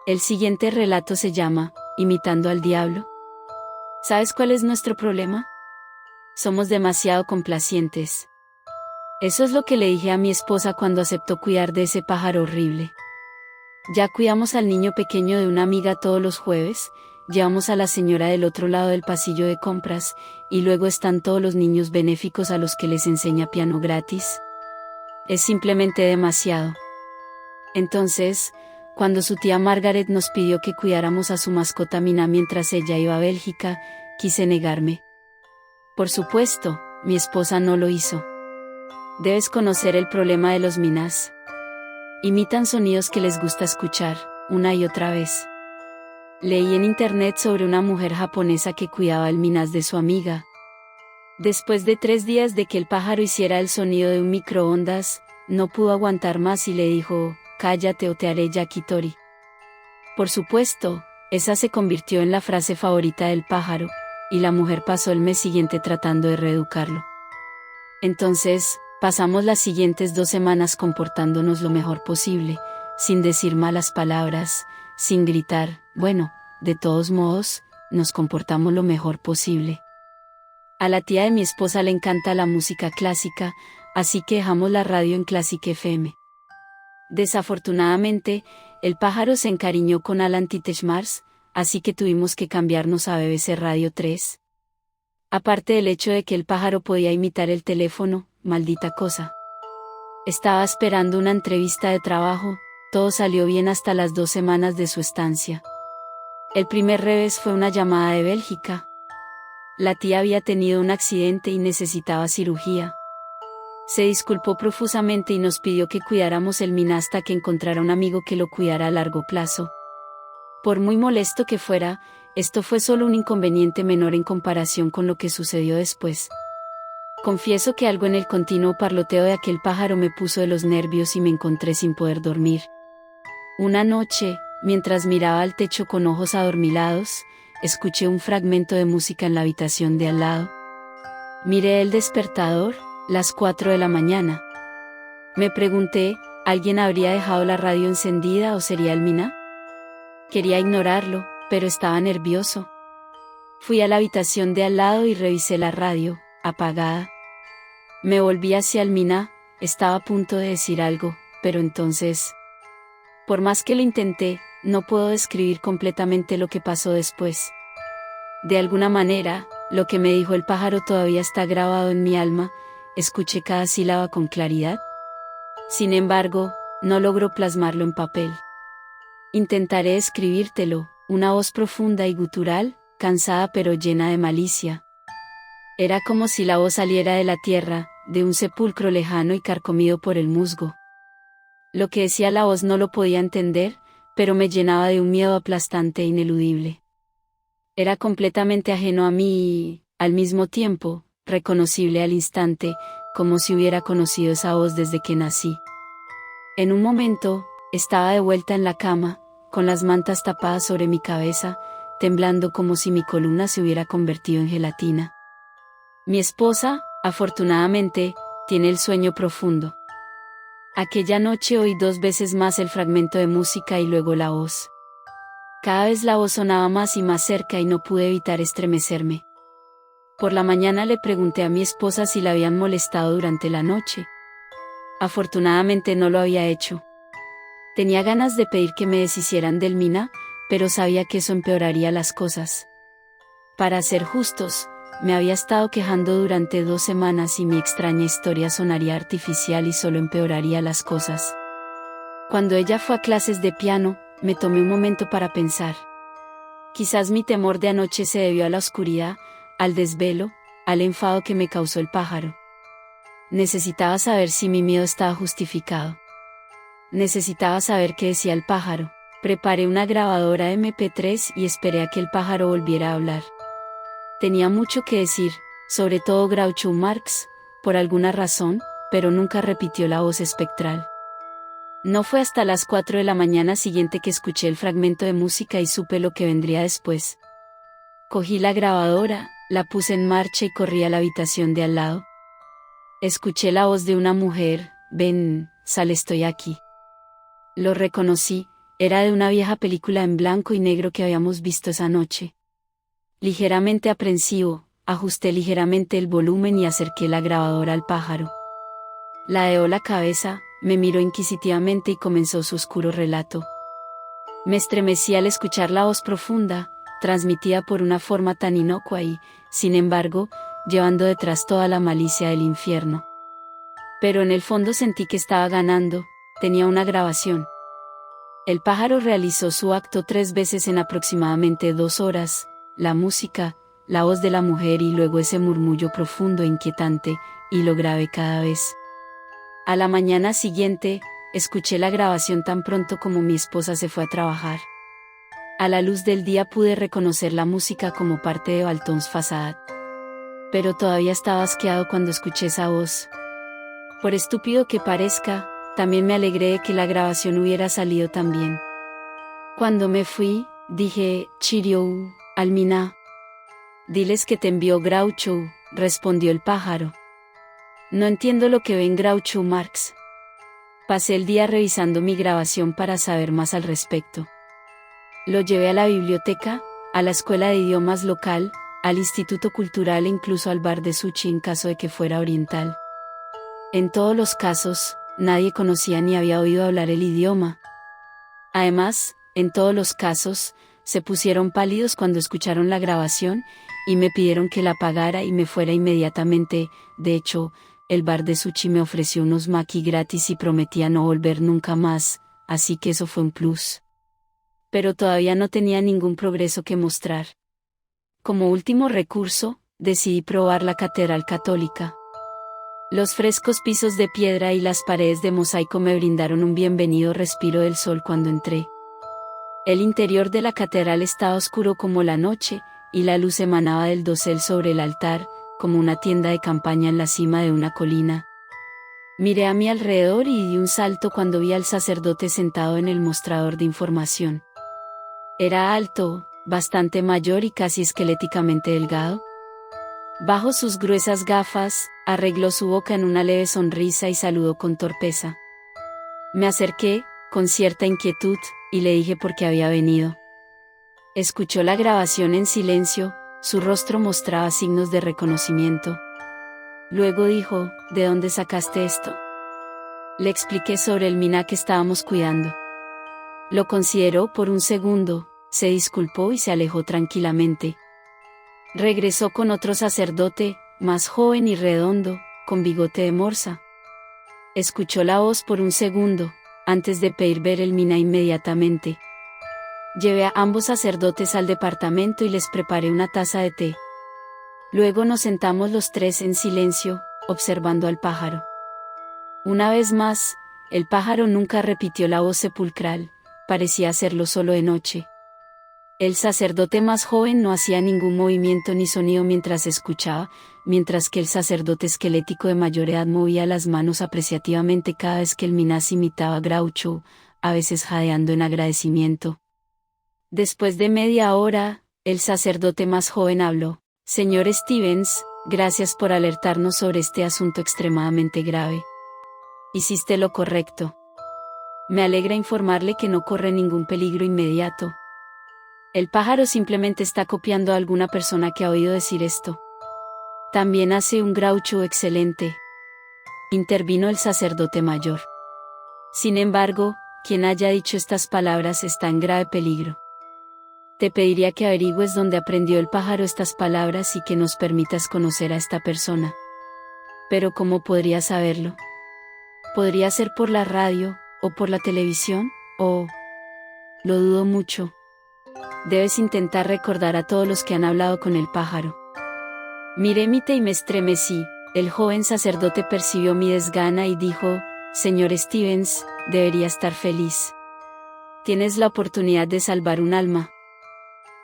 El siguiente relato se llama Imitando al diablo. ¿Sabes cuál es nuestro problema? Somos demasiado complacientes. Eso es lo que le dije a mi esposa cuando aceptó cuidar de ese pájaro horrible. Ya cuidamos al niño pequeño de una amiga todos los jueves, llevamos a la señora del otro lado del pasillo de compras, y luego están todos los niños benéficos a los que les enseña piano gratis. Es simplemente demasiado. Entonces, cuando su tía Margaret nos pidió que cuidáramos a su mascota Mina mientras ella iba a Bélgica, quise negarme. Por supuesto, mi esposa no lo hizo. Debes conocer el problema de los Minas. Imitan sonidos que les gusta escuchar, una y otra vez. Leí en internet sobre una mujer japonesa que cuidaba el Minas de su amiga. Después de 3 días de que el pájaro hiciera el sonido de un microondas, no pudo aguantar más y le dijo, cállate o te haré yakitori. Por supuesto, esa se convirtió en la frase favorita del pájaro, y la mujer pasó el mes siguiente tratando de reeducarlo. Entonces, pasamos las siguientes 2 semanas comportándonos lo mejor posible, sin decir malas palabras, sin gritar, bueno, de todos modos, nos comportamos lo mejor posible. A la tía de mi esposa le encanta la música clásica, así que dejamos la radio en Classic FM. Desafortunadamente, el pájaro se encariñó con Alan Titchmarsh, así que tuvimos que cambiarnos a BBC Radio 3. Aparte del hecho de que el pájaro podía imitar el teléfono, maldita cosa. Estaba esperando una entrevista de trabajo, todo salió bien hasta las 2 semanas de su estancia. El primer revés fue una llamada de Bélgica. La tía había tenido un accidente y necesitaba cirugía. Se disculpó profusamente y nos pidió que cuidáramos el Mina hasta que encontrara un amigo que lo cuidara a largo plazo. Por muy molesto que fuera, esto fue solo un inconveniente menor en comparación con lo que sucedió después. Confieso que algo en el continuo parloteo de aquel pájaro me puso de los nervios y me encontré sin poder dormir. Una noche, mientras miraba al techo con ojos adormilados, escuché un fragmento de música en la habitación de al lado. Miré el despertador, las 4 de la mañana. Me pregunté, ¿alguien habría dejado la radio encendida o sería el Mina? Quería ignorarlo, pero estaba nervioso. Fui a la habitación de al lado y revisé la radio, apagada. Me volví hacia el Mina, estaba a punto de decir algo, pero entonces... Por más que lo intenté, no puedo describir completamente lo que pasó después. De alguna manera, lo que me dijo el pájaro todavía está grabado en mi alma, escuché cada sílaba con claridad. Sin embargo, no logro plasmarlo en papel. Intentaré escribírtelo, una voz profunda y gutural, cansada pero llena de malicia. Era como si la voz saliera de la tierra, de un sepulcro lejano y carcomido por el musgo. Lo que decía la voz no lo podía entender, pero me llenaba de un miedo aplastante e ineludible. Era completamente ajeno a mí y, al mismo tiempo, reconocible al instante, como si hubiera conocido esa voz desde que nací. En un momento, estaba de vuelta en la cama, con las mantas tapadas sobre mi cabeza, temblando como si mi columna se hubiera convertido en gelatina. Mi esposa, afortunadamente, tiene el sueño profundo. Aquella noche oí 2 veces más el fragmento de música y luego la voz. Cada vez la voz sonaba más y más cerca y no pude evitar estremecerme. Por la mañana le pregunté a mi esposa si la habían molestado durante la noche. Afortunadamente no lo había hecho. Tenía ganas de pedir que me deshicieran del Mina, pero sabía que eso empeoraría las cosas. Para ser justos, me había estado quejando durante 2 semanas y mi extraña historia sonaría artificial y solo empeoraría las cosas. Cuando ella fue a clases de piano, me tomé un momento para pensar. Quizás mi temor de anoche se debió a la oscuridad, al desvelo, al enfado que me causó el pájaro. Necesitaba saber si mi miedo estaba justificado. Necesitaba saber qué decía el pájaro. Preparé una grabadora MP3 y esperé a que el pájaro volviera a hablar. Tenía mucho que decir, sobre todo Groucho Marx, por alguna razón, pero nunca repitió la voz espectral. No fue hasta las 4 de la mañana siguiente que escuché el fragmento de música y supe lo que vendría después. Cogí la grabadora, la puse en marcha y corrí a la habitación de al lado. Escuché la voz de una mujer, ven, sal, estoy aquí. Lo reconocí, Era de una vieja película en blanco y negro que habíamos visto esa noche. Ligeramente aprensivo, ajusté ligeramente el volumen y acerqué la grabadora al pájaro. Ladeó la cabeza, me miró inquisitivamente y comenzó su oscuro relato. Me estremecí al escuchar la voz profunda, transmitida por una forma tan inocua y, sin embargo, llevando detrás toda la malicia del infierno. Pero en el fondo sentí que estaba ganando, tenía una grabación. El pájaro realizó su acto 3 veces en aproximadamente 2 horas, la música, la voz de la mujer y luego ese murmullo profundo e inquietante, y lo grabé cada vez. A la mañana siguiente, escuché la grabación tan pronto como mi esposa se fue a trabajar. A la luz del día pude reconocer la música como parte de Baltons Facade. Pero todavía estaba asqueado cuando escuché esa voz. Por estúpido que parezca, también me alegré de que la grabación hubiera salido tan bien. Cuando me fui, dije, Chiriou, Almina. Diles que te envió Groucho, respondió el pájaro. No entiendo lo que ven Groucho Marx. Pasé el día revisando mi grabación para saber más al respecto. Lo llevé a la biblioteca, a la escuela de idiomas local, al instituto cultural e incluso al bar de sushi en caso de que fuera oriental. En todos los casos, nadie conocía ni había oído hablar el idioma. Además, en todos los casos, se pusieron pálidos cuando escucharon la grabación, y me pidieron que la pagara y me fuera inmediatamente. De hecho, el bar de sushi me ofreció unos maki gratis y prometía no volver nunca más, así que eso fue un plus. Pero todavía no tenía ningún progreso que mostrar. Como último recurso, decidí probar la catedral católica. Los frescos pisos de piedra y las paredes de mosaico me brindaron un bienvenido respiro del sol cuando entré. El interior de la catedral estaba oscuro como la noche, y la luz emanaba del dosel sobre el altar, como una tienda de campaña en la cima de una colina. Miré a mi alrededor y di un salto cuando vi al sacerdote sentado en el mostrador de información. Era alto, bastante mayor y casi esqueléticamente delgado. Bajo sus gruesas gafas, arregló su boca en una leve sonrisa y saludó con torpeza. Me acerqué, con cierta inquietud, y le dije por qué había venido. Escuchó la grabación en silencio, su rostro mostraba signos de reconocimiento. Luego dijo, ¿de dónde sacaste esto? Le expliqué sobre el mina que estábamos cuidando. Lo consideró por un segundo, se disculpó y se alejó tranquilamente. Regresó con otro sacerdote, más joven y redondo, con bigote de morsa. Escuchó la voz por un segundo, antes de pedir ver el mina inmediatamente. Llevé a ambos sacerdotes al departamento y les preparé una taza de té. Luego nos sentamos los tres en silencio, observando al pájaro. Una vez más, el pájaro nunca repitió la voz sepulcral, parecía hacerlo solo de noche. El sacerdote más joven no hacía ningún movimiento ni sonido mientras escuchaba, mientras que el sacerdote esquelético de mayor edad movía las manos apreciativamente cada vez que el minás imitaba a Groucho, a veces jadeando en agradecimiento. Después de media hora, el sacerdote más joven habló. Señor Stevens, gracias por alertarnos sobre este asunto extremadamente grave. Hiciste lo correcto. Me alegra informarle que no corre ningún peligro inmediato. El pájaro simplemente está copiando a alguna persona que ha oído decir esto. También hace un Groucho excelente. Intervino el sacerdote mayor. Sin embargo, quien haya dicho estas palabras está en grave peligro. Te pediría que averigües dónde aprendió el pájaro estas palabras y que nos permitas conocer a esta persona. Pero ¿cómo podría saberlo? ¿Podría ser por la radio, o por la televisión, o...? Lo dudo mucho. Debes intentar recordar a todos los que han hablado con el pájaro. Miré mi té y me estremecí. El joven sacerdote percibió mi desgana y dijo, Señor Stevens, debería estar feliz. Tienes la oportunidad de salvar un alma.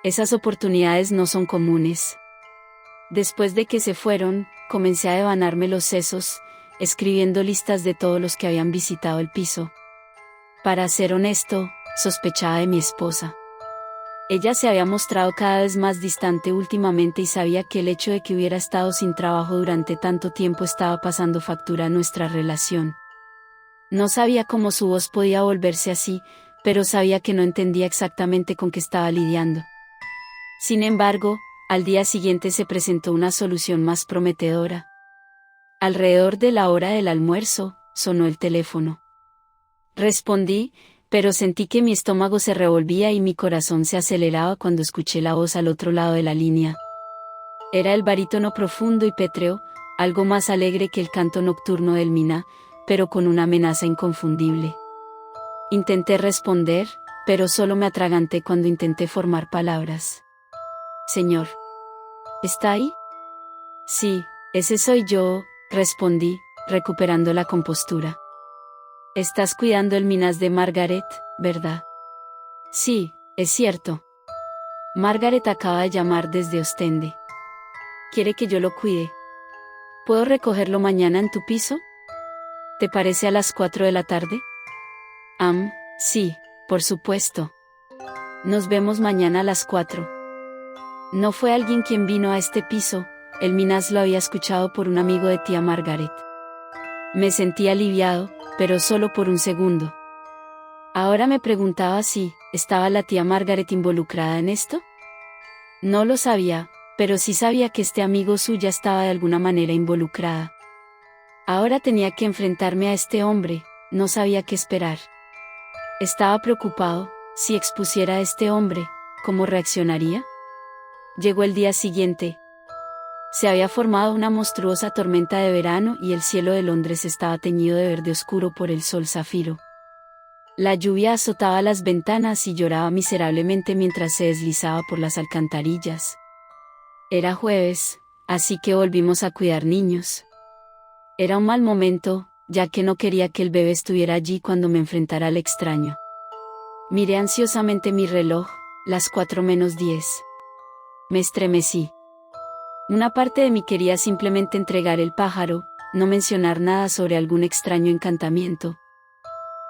Esas oportunidades no son comunes. Después de que se fueron, comencé a devanarme los sesos, escribiendo listas de todos los que habían visitado el piso. Para ser honesto, sospechaba de mi esposa. Ella se había mostrado cada vez más distante últimamente y sabía que el hecho de que hubiera estado sin trabajo durante tanto tiempo estaba pasando factura a nuestra relación. No sabía cómo su voz podía volverse así, pero sabía que no entendía exactamente con qué estaba lidiando. Sin embargo, al día siguiente se presentó una solución más prometedora. Alrededor de la hora del almuerzo, sonó el teléfono. Respondí, pero sentí que mi estómago se revolvía y mi corazón se aceleraba cuando escuché la voz al otro lado de la línea. Era el barítono profundo y pétreo, algo más alegre que el canto nocturno del Miná, pero con una amenaza inconfundible. Intenté responder, pero solo me atraganté cuando intenté formar palabras. Señor. ¿Está ahí? Sí, ese soy yo, respondí, recuperando la compostura. Estás cuidando el Minas de Margaret, ¿verdad? Sí, es cierto. Margaret acaba de llamar desde Ostende. ¿Quiere que yo lo cuide? ¿Puedo recogerlo mañana en tu piso? ¿Te parece a las 4 de la tarde? Sí, por supuesto. Nos vemos mañana a las 4. No fue alguien quien vino a este piso, el Minas lo había escuchado por un amigo de tía Margaret. Me sentí aliviado, pero solo por un segundo. Ahora me preguntaba si estaba la tía Margaret involucrada en esto. No lo sabía, pero sí sabía que este amigo suya estaba de alguna manera involucrada. Ahora tenía que enfrentarme a este hombre, no sabía qué esperar. Estaba preocupado, si expusiera a este hombre, ¿cómo reaccionaría? Llegó el día siguiente. Se había formado una monstruosa tormenta de verano y el cielo de Londres estaba teñido de verde oscuro por el sol zafiro. La lluvia azotaba las ventanas y lloraba miserablemente mientras se deslizaba por las alcantarillas. Era jueves, así que volvimos a cuidar niños. Era un mal momento, ya que no quería que el bebé estuviera allí cuando me enfrentara al extraño. Miré ansiosamente mi reloj, las 4:10. Me estremecí. Una parte de mí quería simplemente entregar el pájaro, no mencionar nada sobre algún extraño encantamiento.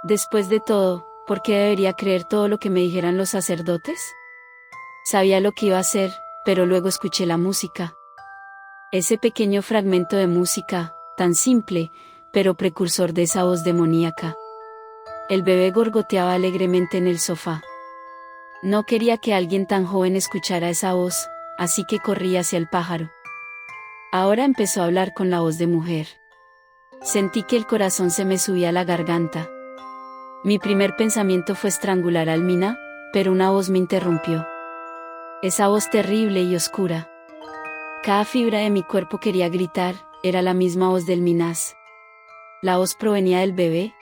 Después de todo, ¿por qué debería creer todo lo que me dijeran los sacerdotes? Sabía lo que iba a hacer, pero luego escuché la música. Ese pequeño fragmento de música, tan simple, pero precursor de esa voz demoníaca. El bebé gorgoteaba alegremente en el sofá. No quería que alguien tan joven escuchara esa voz, así que corrí hacia el pájaro. Ahora empezó a hablar con la voz de mujer. Sentí que el corazón se me subía a la garganta. Mi primer pensamiento fue estrangular al Miná, pero una voz me interrumpió. Esa voz terrible y oscura. Cada fibra de mi cuerpo quería gritar, era la misma voz del Minas. La voz provenía del bebé,